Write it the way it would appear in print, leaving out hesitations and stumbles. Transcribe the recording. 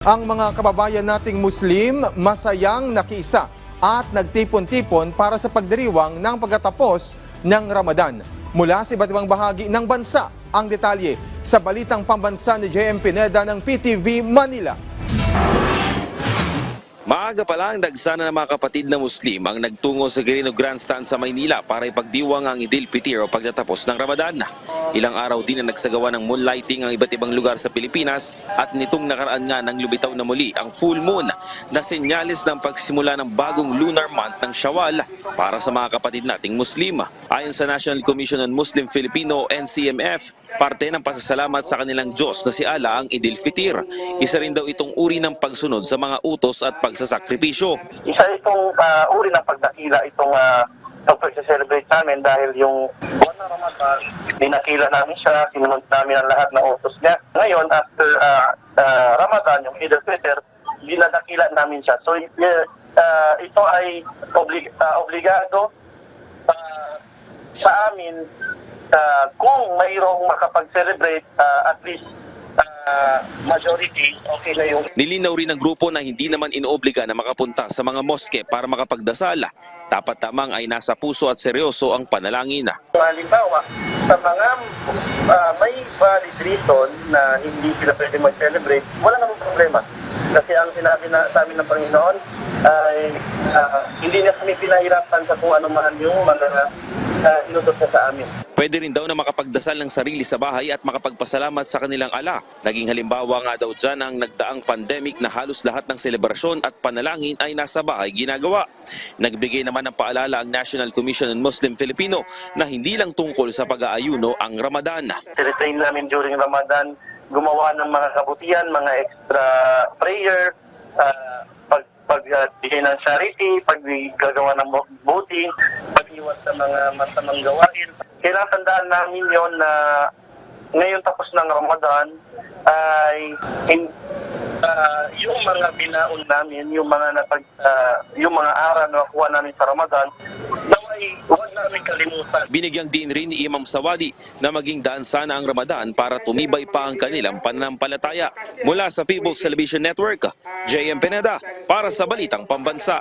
Ang mga kababayan nating Muslim masayang nakiisa at nagtipon-tipon para sa pagdiriwang ng pagtatapos ng Ramadan. Mula sa iba't ibang bahagi ng bansa, ang detalye sa Balitang Pambansa ni JM Pineda ng PTV Manila. Maaga pa lang, dagsana ng mga kapatid na Muslim ang nagtungo sa Quirino Grandstand sa Maynila para ipagdiwang ang Idil Fitr o pagtatapos ng Ramadan. Ilang araw din na nagsagawa ng moonlighting ang iba't ibang lugar sa Pilipinas at nitong nakaraan nga nang lumitaw na muli ang full moon na senyales ng pagsimula ng bagong lunar month ng Shawwal para sa mga kapatid nating Muslim. Ayon sa National Commission on Muslim Filipino NCMF, parte ng pasasalamat sa kanilang Diyos na si Allah ang Idil Fitr. Isa rin daw itong uri ng pagsunod sa mga utos at pagsasakripisyo. Isa itong uri ng pagdakila itong pag-celebrate namin dahil yung buwan ng Ramadan, dinakila namin siya, sinunod namin ang lahat ng utos niya. Ngayon, after Ramadan, yung Idil Fitr, dinadakila namin siya. So, ito ay obligado sa amin kung mayroong makapag-celebrate at least majority, okay na yung... Nilinaw rin ng grupo na hindi naman inoobliga na makapunta sa mga moske para makapagdasal. Dapat tamang ay nasa puso at seryoso ang panalangin. Halimbawa, sa mga may valid reason na hindi sila pwede mag-celebrate, wala namang problema. Kasi ang sinabi na sa amin ng Panginoon ay hindi na kami pinahirapan sa kung ano man yung mga inutos na sa amin. Pwede rin daw na makapagdasal ng sarili sa bahay at makapagpasalamat sa kanilang ala. Naging halimbawa nga daw dyan ang nagdaang pandemic na halos lahat ng selebrasyon at panalangin ay nasa bahay ginagawa. Nagbigay naman ng paalala ang National Commission on Muslim Filipino na hindi lang tungkol sa pag-aayuno ang Ramadan. Tinitrain namin during Ramadan, gumawa ng mga kabutihan, mga extra prayer, pagbigay ng charity, paggagawa ng buti, pag-iwas sa mga masamang gawain. Kailangan tandaan namin yon na ngayon tapos ng Ramadan ay yung mga binaon namin, yung mga aral na nakuha namin sa Ramadan, naway huwag namin kalimutan. Binigyang din rin ni Imam Sawadi na maging daan sana ang Ramadan para tumibay pa ang kanilang pananampalataya. Mula sa People's Television Network, JM Pineda para sa Balitang Pambansa.